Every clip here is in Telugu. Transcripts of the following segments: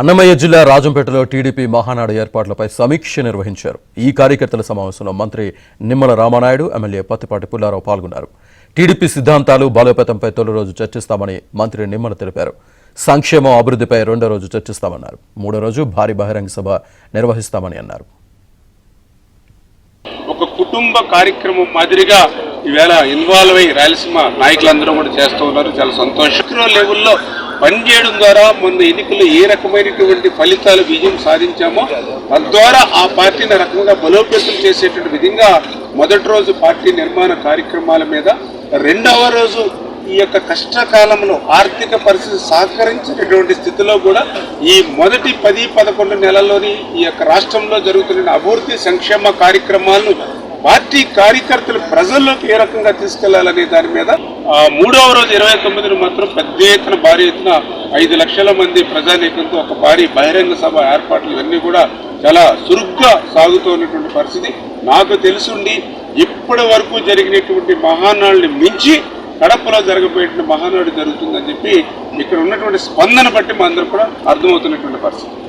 అన్నమయ్య జిల్లా రాజంపేటలో టీడీపీ మహానాడు ఏర్పాట్లపై సమీక్ష నిర్వహించారు. ఈ కార్యకర్తల సమావేశంలో మంత్రి నిమ్మల రామానాయుడు, ఎమ్మెల్యే పత్తిపాటి పుల్లారావు పాల్గొన్నారు. టీడీపీ సిద్ధాంతాలు బలోపేతంపై తొలి రోజు చర్చిస్తామని మంత్రి నిమ్మల తెలిపారు. సంక్షేమం, అభివృద్ధిపై రెండో రోజు చర్చిస్తామన్నారు. మూడో రోజు భారీ బహిరంగ సభ నిర్వహిస్తామని అన్నారు. ఒక కుటుంబ కార్యక్రమం మాదిరిగా ఈవేళ ఇన్వాల్వ్ అయ్యి రాయలసీమ నాయకులందరూ కూడా చేస్తూ ఉన్నారు. చాలా సంతోషం. లెవెల్లో పనిచేయడం ద్వారా మొన్న ఎన్నికల్లో ఏ రకమైనటువంటి ఫలితాలు విజయం సాధించామో తద్వారా ఆ పార్టీని రకంగా బలోపేతం చేసేటువంటి విధంగా మొదటి రోజు పార్టీ నిర్మాణ కార్యక్రమాల మీద, రెండవ రోజు ఈ యొక్క కష్టకాలంలో ఆర్థిక పరిస్థితి సహకరించినటువంటి స్థితిలో కూడా ఈ మొదటి 10-11 నెలల్లోని ఈ యొక్క రాష్ట్రంలో జరుగుతున్న అభివృద్ధి సంక్షేమ కార్యక్రమాలను పార్టీ కార్యకర్తలు ప్రజల్లోకి ఏ రకంగా తీసుకెళ్లాలనే దాని మీద మూడవ రోజు 29ని మాత్రం పెద్ద ఎత్తున భారీ ఎత్తున 5 లక్షల మంది ప్రజానీకంతో ఒక భారీ బహిరంగ సభ ఏర్పాట్లు ఇవన్నీ కూడా చాలా చురుగ్గా సాగుతున్నటువంటి పరిస్థితి. నాకు తెలుసుండి ఇప్పటి వరకు జరిగినటువంటి మహానాడుని మించి కడపలో జరగబోయేటువంటి మహానాడు జరుగుతుందని చెప్పి ఇక్కడ ఉన్నటువంటి స్పందన బట్టి మా అందరూ కూడా అర్థమవుతున్నటువంటి పరిస్థితి.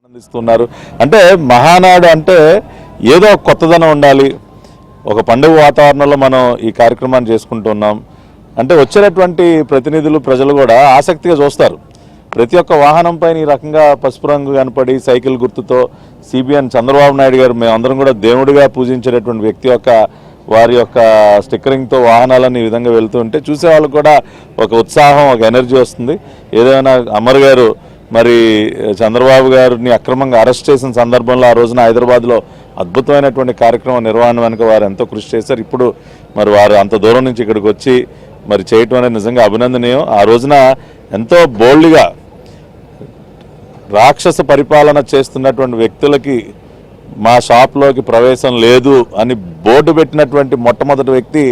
ఆనందిస్తున్నారు. అంటే మహానాడు అంటే ఏదో కొత్తదనం ఉండాలి, ఒక పండుగ వాతావరణంలో మనం ఈ కార్యక్రమాన్ని చేసుకుంటున్నాం అంటే వచ్చేటటువంటి ప్రతినిధులు, ప్రజలు కూడా ఆసక్తిగా చూస్తారు. ప్రతి ఒక్క వాహనం పైన ఈ రకంగా పసుపు రంగు కనపడి సైకిల్ గుర్తుతో సిబిఎన్ చంద్రబాబు నాయుడు గారు మేమందరం కూడా దేవుడిగా పూజించేటటువంటి వ్యక్తి యొక్క వారి యొక్క స్టిక్కరింగ్తో వాహనాలను ఈ విధంగా వెళ్తూ ఉంటే చూసే వాళ్ళకు కూడా ఒక ఉత్సాహం, ఒక ఎనర్జీ వస్తుంది. ఏదైనా అమర్ గారు మరి చంద్రబాబు గారిని అక్రమంగా అరెస్ట్ చేసిన సందర్భంలో ఆ రోజున హైదరాబాద్లో అద్భుతమైనటువంటి కార్యక్రమం నిర్వహణ వెనుక వారు ఎంతో కృషి చేశారు. ఇప్పుడు మరి వారు అంత దూరం నుంచి ఇక్కడికి వచ్చి మరి చేయటం అనేది నిజంగా అభినందనీయం. ఆ రోజున ఎంతో బోల్డ్గా రాక్షస పరిపాలన చేస్తున్నటువంటి వ్యక్తులకి మా షాప్లోకి ప్రవేశం లేదు అని బోర్డు పెట్టినటువంటి మొట్టమొదటి వ్యక్తి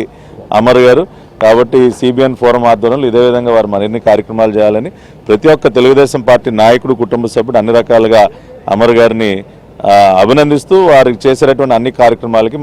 అమర్ గారు. కాబట్టి సిబిఎన్ ఫోరం ఆధ్వర్యంలో ఇదే విధంగా వారు మరిన్ని కార్యక్రమాలు చేయాలని ప్రతి ఒక్క తెలుగుదేశం పార్టీ నాయకుడు, కుటుంబ సభ్యుడు అన్ని రకాలుగా అమర్ గారిని అభినందిస్తూ వారికి చేసేటటువంటి అన్ని కార్యక్రమాలకి